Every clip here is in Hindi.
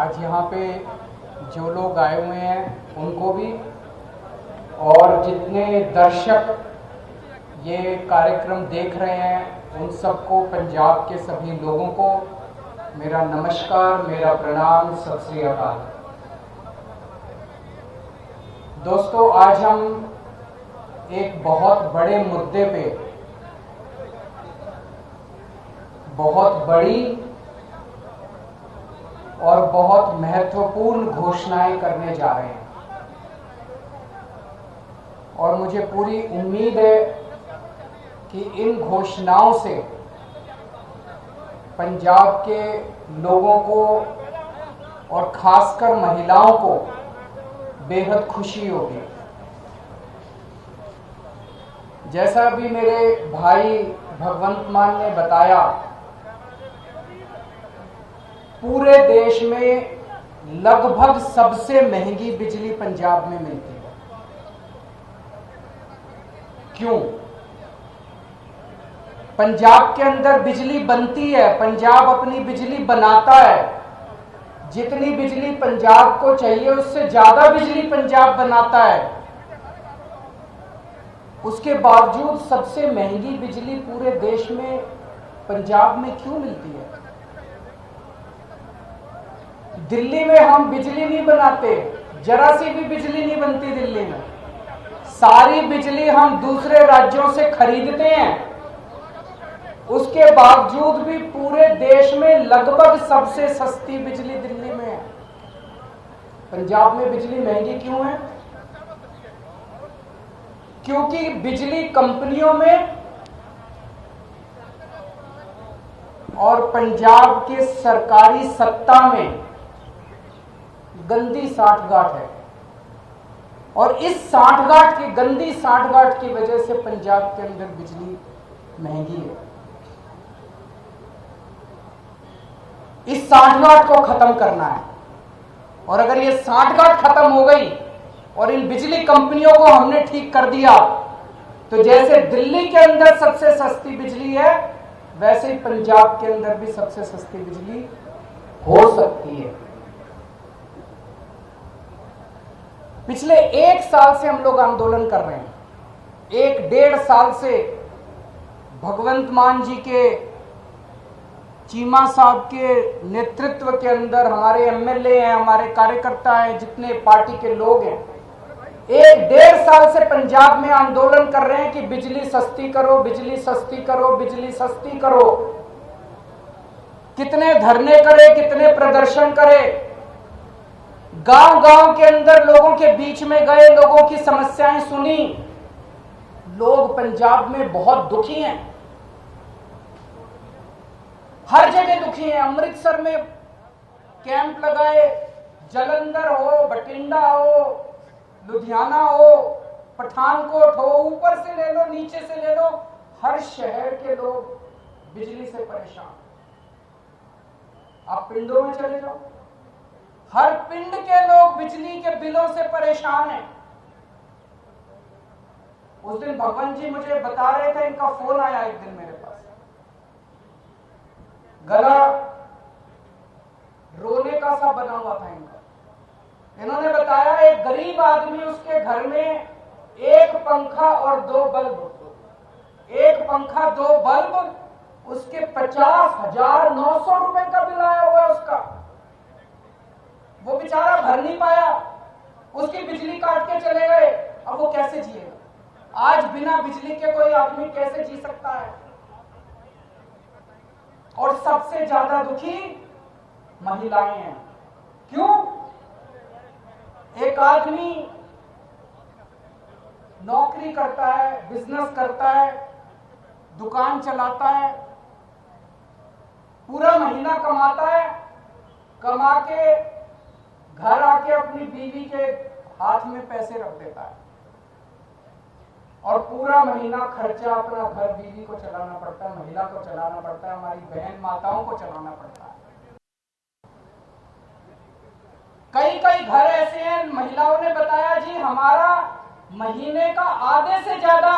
आज यहाँ पे जो लोग आए हुए हैं उनको भी, और जितने दर्शक ये कार्यक्रम देख रहे हैं उन सबको, पंजाब के सभी लोगों को मेरा नमस्कार, मेरा प्रणाम, सत श्री अकाल। दोस्तों, आज हम एक बहुत बड़े मुद्दे पे बहुत बड़ी और बहुत महत्वपूर्ण घोषणाएं करने जा रहे हैं, और मुझे पूरी उम्मीद है कि इन घोषणाओं से पंजाब के लोगों को और खासकर महिलाओं को बेहद खुशी होगी। जैसा भी मेरे भाई भगवंत मान ने बताया, पूरे देश में लगभग सबसे महंगी बिजली पंजाब में मिलती है। क्यों? पंजाब के अंदर बिजली बनती है, पंजाब अपनी बिजली बनाता है। जितनी बिजली पंजाब को चाहिए उससे ज्यादा बिजली पंजाब बनाता है। उसके बावजूद सबसे महंगी बिजली पूरे देश में पंजाब में क्यों मिलती है? दिल्ली में हम बिजली नहीं बनाते, जरा सी भी बिजली नहीं बनती दिल्ली में। सारी बिजली हम दूसरे राज्यों से खरीदते हैं। उसके बावजूद भी पूरे देश में लगभग सबसे सस्ती बिजली दिल्ली में है। पंजाब में बिजली महंगी क्यों है? क्योंकि बिजली कंपनियों में और पंजाब के सरकारी सत्ता में गंदी साठगांठ है, और इस साठगांठ की, गंदी साठगांठ की वजह से पंजाब के अंदर बिजली महंगी है। इस साठगांठ को खत्म करना है, और अगर ये साठगांठ खत्म हो गई और इन बिजली कंपनियों को हमने ठीक कर दिया, तो जैसे दिल्ली के अंदर सबसे सस्ती बिजली है, वैसे ही पंजाब के अंदर भी सबसे सस्ती बिजली हो सकती है। पिछले 1 साल से हम लोग आंदोलन कर रहे हैं। 1-1.5 साल से भगवंत मान जी के, चीमा साहब के नेतृत्व के अंदर हमारे एमएलए हैं, हमारे कार्यकर्ता हैं, जितने पार्टी के लोग हैं, 1-1.5 साल से पंजाब में आंदोलन कर रहे हैं कि बिजली सस्ती करो, बिजली सस्ती करो, बिजली सस्ती करो। कितने धरने करे, कितने प्रदर्शन करे, गांव-गांव के अंदर लोगों के बीच में गए, लोगों की समस्याएं सुनी। लोग पंजाब में बहुत दुखी हैं, हर जगह दुखी हैं। अमृतसर में कैंप लगाए, जालंधर हो, बठिंडा हो, लुधियाना हो, पठानकोट हो, ऊपर से ले लो, नीचे से ले लो, हर शहर के लोग बिजली से परेशान। आप पिंडों में चले जाओ, हर पिंड के लोग बिजली के बिलों से परेशान हैं। उस दिन भगवान जी मुझे बता रहे थे, इनका फोन आया एक दिन मेरे पास, गला रोने का सा बना हुआ था इनका। इन्होंने बताया एक गरीब आदमी, उसके घर में एक पंखा और 2 बल्ब, एक पंखा 2 बल्ब, उसके 50,900 रुपए का बिल आया हुआ है उसका। वो बेचारा भर नहीं पाया, उसकी बिजली काट के चले गए। अब वो कैसे जिएगा? आज बिना बिजली के कोई आदमी कैसे जी सकता है? और सबसे ज्यादा दुखी महिलाएं हैं। क्यों? एक आदमी नौकरी करता है, बिजनेस करता है, दुकान चलाता है, पूरा महीना कमाता है, कमा के घर आके अपनी बीवी के हाथ में पैसे रख देता है, और पूरा महीना खर्चा अपना घर, बीवी को चलाना पड़ता है, महिला को चलाना पड़ता है, हमारी बहन माताओं को चलाना पड़ता है। कई कई घर ऐसे हैं, महिलाओं ने बताया जी हमारा महीने का आधे से ज्यादा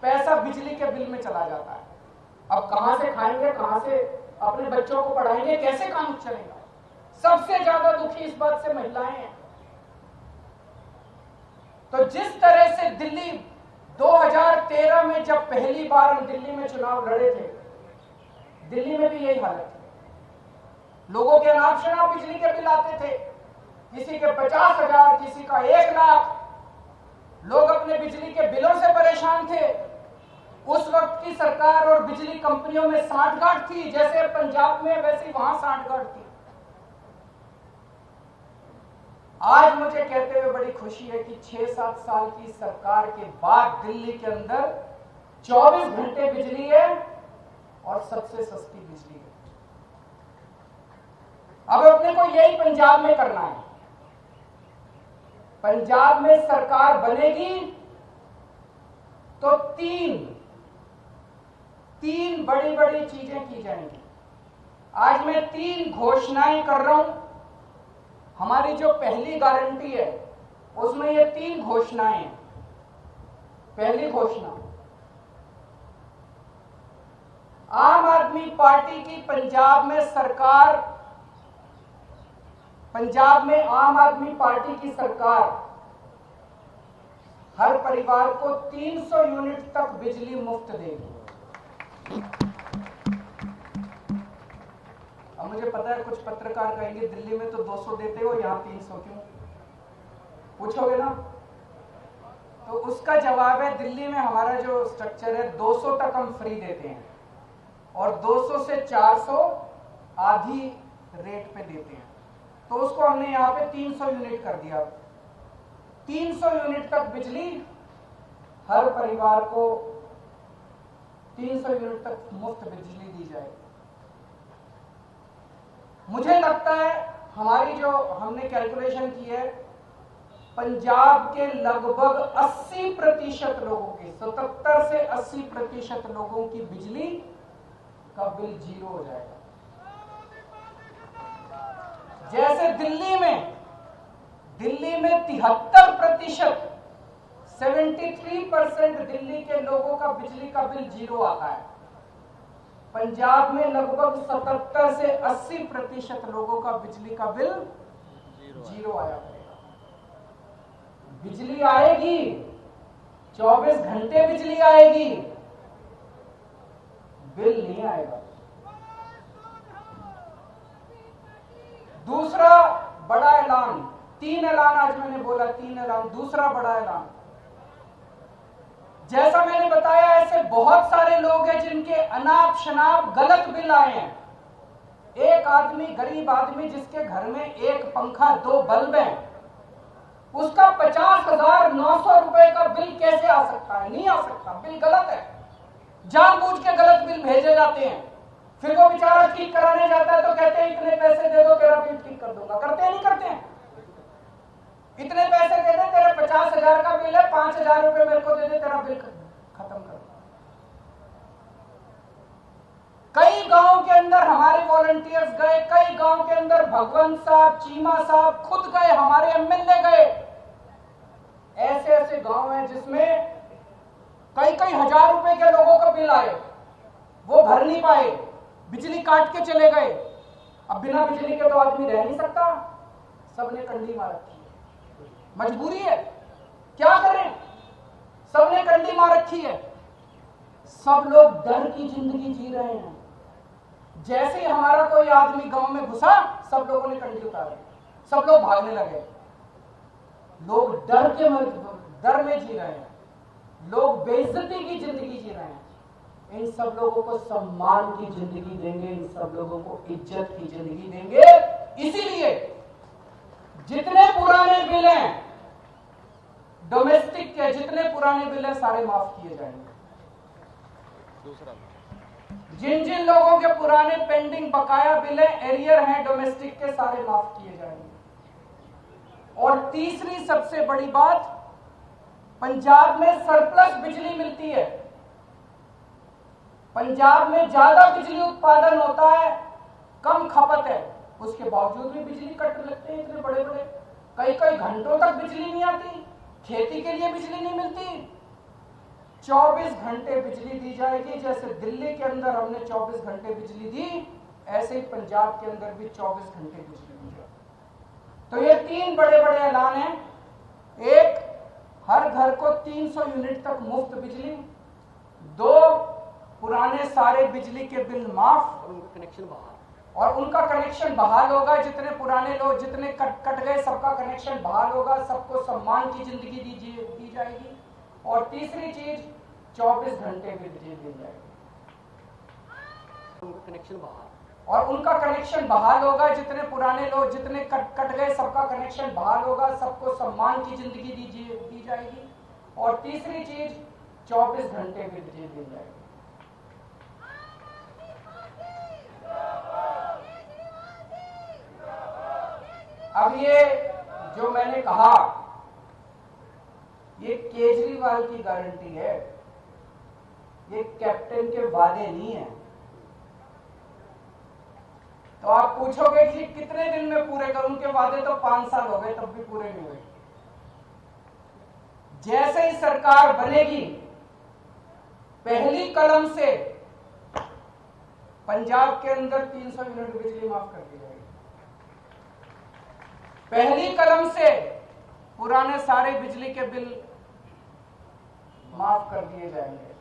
पैसा बिजली के बिल में चला जाता है। अब कहां से खाएंगे, कहां से अपने बच्चों को पढ़ाएंगे, कैसे काम चलेगा? सबसे ज्यादा दुखी इस बात से महिलाएं हैं। तो जिस तरह से दिल्ली 2013 में जब पहली बार हम दिल्ली में चुनाव लड़े थे, दिल्ली में भी यही हालत थी। लोगों के अनाप शनाप बिजली के बिल आते थे, किसी के 50,000, किसी का 1 लाख। लोग अपने बिजली के बिलों से परेशान थे। उस वक्त की सरकार और बिजली कंपनियों में सांठगांठ थी, जैसे पंजाब में वैसे वहां सांठगांठ थी। आज मुझे कहते हुए बड़ी खुशी है कि 6-7 साल की सरकार के बाद दिल्ली के अंदर 24 घंटे बिजली है और सबसे सस्ती बिजली है। अब अपने को यही पंजाब में करना है। पंजाब में सरकार बनेगी तो तीन बड़ी बड़ी चीजें की जाएंगी। आज मैं 3 घोषणाएं कर रहा हूं। हमारी जो पहली गारंटी है उसमें ये 3 घोषणाएं हैं। पहली घोषणा, आम आदमी पार्टी की पंजाब में आम आदमी पार्टी की सरकार हर परिवार को 300 यूनिट तक बिजली मुफ्त देगी। अब मुझे पता है कुछ पत्रकार कहेंगे दिल्ली में तो 200 देते हो, यहां 300 क्यों? पूछोगे ना? तो उसका जवाब है, दिल्ली में हमारा जो स्ट्रक्चर है 200 तक हम फ्री देते हैं और 200 से 400 आधी रेट पे देते हैं। तो उसको हमने यहां पे 300 यूनिट कर दिया। 300 यूनिट तक बिजली हर परिवार को 300 यूनिट तक मुफ्त बिजली दी जाएगी। मुझे लगता है हमारी जो हमने कैलकुलेशन की है, पंजाब के लगभग 80% लोगों की, 77 से 80% लोगों की बिजली का बिल 0 हो जाएगा। जैसे दिल्ली में 73%, 73% दिल्ली के लोगों का बिजली का बिल 0 आता है, पंजाब में लगभग 77 से 80% लोगों का बिजली का बिल 0 आया करेगा। बिजली आएगी, 24 घंटे बिजली आएगी, बिल नहीं आएगा। दूसरा बड़ा ऐलान, 3 ऐलान आज मैंने बोला, 3 ऐलान। दूसरा बड़ा ऐलान, जैसा मैंने बताया ऐसे बहुत सारे लोग हैं जिनके अनाप शनाप गलत बिल आए हैं। एक आदमी, गरीब आदमी जिसके घर में 1 पंखा 2 बल्ब हैं, उसका 50,900 रुपए का बिल कैसे आ सकता है? नहीं आ सकता, बिल गलत है। जानबूझ के गलत बिल भेजे जाते हैं। फिर वो बेचारा ठीक कराने जाता है तो कहते हैं इतने पैसे दे दो तेरा बिल ठीक कर दूंगा। करते हैं नहीं करते हैं? इतने पैसे दे दे, तेरा 50,000 का बिल है, 5,000 रुपए मेरे को दे दे, तेरा बिल खत्म कर। कई गांव के अंदर हमारे वॉलंटियर्स गए, कई गांव के अंदर भगवंत साहब, चीमा साहब खुद गए, हमारे एमएलए गए। ऐसे ऐसे गांव हैं जिसमें कई हजार रुपए के लोगों का बिल आए, वो भर नहीं पाए, बिजली काट के चले गए। अब बिना बिजली के तो आदमी रह नहीं सकता, सबने कंडी मार रखी है, मजबूरी है, क्या करें? सबने कंडी मार रखी है। सब लोग डर की जिंदगी जी रहे हैं। जैसे ही हमारा कोई आदमी गांव में घुसा, सब लोगों ने कंडी उतारी, सब लोग भागने लगे। लोग डर में जी रहे हैं, लोग बेइज्जती की जिंदगी जी रहे हैं। इन सब लोगों को सम्मान की जिंदगी देंगे, इन सब लोगों को इज्जत की जिंदगी देंगे। इसीलिए जितने पुराने बिल हैं डोमेस्टिक के, जितने पुराने बिल हैं सारे माफ किए जाएंगे। दूसरा, जिन जिन लोगों के पुराने पेंडिंग बकाया बिल हैं, एरियर हैं डोमेस्टिक के, सारे माफ किए जाएंगे। और तीसरी सबसे बड़ी बात, पंजाब में सरप्लस बिजली मिलती है। पंजाब में ज्यादा बिजली उत्पादन होता है, कम खपत है, उसके बावजूद भी बिजली कट लगते हैं इतने बड़े बड़े, कई घंटों तक बिजली नहीं आती, खेती के लिए बिजली नहीं मिलती। 24 घंटे बिजली दी जाएगी। जैसे दिल्ली के अंदर हमने 24 घंटे बिजली दी, ऐसे ही पंजाब के अंदर भी 24 घंटे बिजली दी जाएगी। तो ये 3 बड़े बड़े ऐलान हैं। एक, हर घर को 300 यूनिट तक मुफ्त बिजली। 2, पुराने सारे बिजली के बिल माफ और उनका कनेक्शन बहाल होगा। जितने पुराने लोग जितने कट गए सबका कनेक्शन बहाल होगा, सबको सम्मान की जिंदगी दी जाएगी। और तीसरी चीज, 24 घंटे बिजली दी जाएगी और उनका कनेक्शन बहाल होगा। जितने पुराने लोग जितने कट गए सबका कनेक्शन बहाल होगा, सबको सम्मान की जिंदगी दी जाएगी। और तीसरी चीज, 24 घंटे बिजली दी जाएगी। अब ये जो मैंने कहा, ये केजरीवाल की गारंटी है, ये कैप्टन के वादे नहीं है। तो आप पूछोगे कि कितने दिन में पूरे करूं? उनके वादे तो 5 साल हो गए, तब भी पूरे नहीं हुए। जैसे ही सरकार बनेगी, पहली कलम से पंजाब के अंदर 300 यूनिट बिजली माफ कर दी जाएगी। पहली कलम से पुराने सारे बिजली के बिल माफ कर दिए जाएंगे।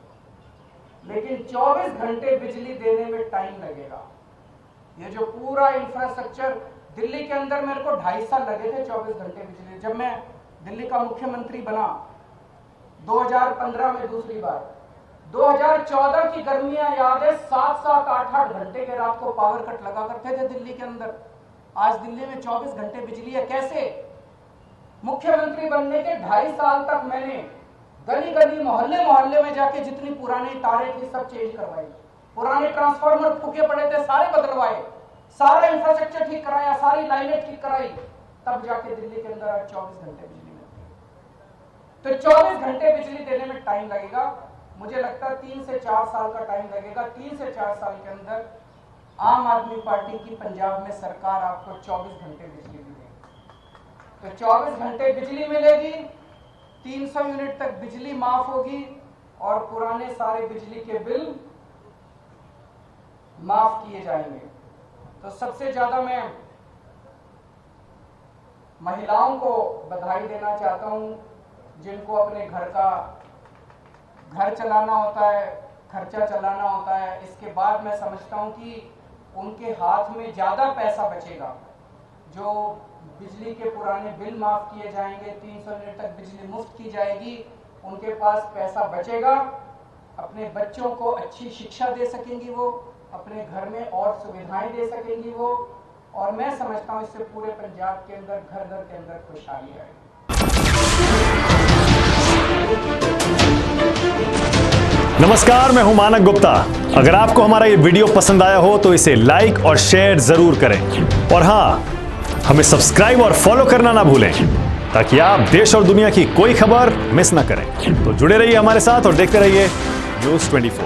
लेकिन 24 घंटे बिजली देने में टाइम लगेगा। ये जो पूरा इंफ्रास्ट्रक्चर दिल्ली के अंदर, मेरे को 2.5 साल लगे थे 24 घंटे बिजली। जब मैं दिल्ली का मुख्यमंत्री बना 2015 में दूसरी बार, 2014 की गर्मियां याद है, 7-7, 8-8 घंटे के रात को पावर कट लगा करते थे दिल्ली के अंदर। आज दिल्ली में 24 घंटे बिजली है। कैसे? मुख्यमंत्री बनने के 2.5 साल तक मैंने गली गली मोहल्ले मोहल्ले में जाके जितनी पुरानी तारें थी सब चेंज करवाई, पुराने ट्रांसफार्मर फूके पड़े थे सारे बदलवाए, सारा इंफ्रास्ट्रक्चर ठीक कराया, सारी लाइनें ठीक कराई, तब जाके दिल्ली के अंदर आज 24 घंटे बिजली मिलती है। तो 24 घंटे बिजली देने में टाइम लगेगा। मुझे लगता है 3 से 4 साल का टाइम लगेगा। 3 से 4 साल के अंदर आम आदमी पार्टी की पंजाब में सरकार आपको 24 घंटे बिजली मिलेगी। तो 24 घंटे बिजली मिलेगी, 300 यूनिट तक बिजली माफ होगी और पुराने सारे बिजली के बिल माफ किए जाएंगे। तो सबसे ज्यादा मैं महिलाओं को बधाई देना चाहता हूं, जिनको अपने घर चलाना होता है, खर्चा चलाना होता है। इसके बाद मैं समझता हूं कि उनके हाथ में ज्यादा पैसा बचेगा। जो बिजली के पुराने बिल माफ किए जाएंगे, 300 यूनिट तक बिजली मुफ्त की जाएगी, उनके पास पैसा बचेगा। अपने बच्चों को अच्छी शिक्षा दे सकेंगी वो, अपने घर में और सुविधाएं दे सकेंगी वो, और मैं समझता हूं इससे पूरे पंजाब के अंदर घर घर के अंदर खुशहाली आएगी। नमस्कार, मैं हूं मानक गुप्ता। अगर आपको हमारा ये वीडियो पसंद आया हो तो इसे लाइक और शेयर जरूर करें, और हाँ, हमें सब्सक्राइब और फॉलो करना ना भूलें ताकि आप देश और दुनिया की कोई खबर मिस ना करें। तो जुड़े रहिए हमारे साथ और देखते रहिए न्यूज़ 24।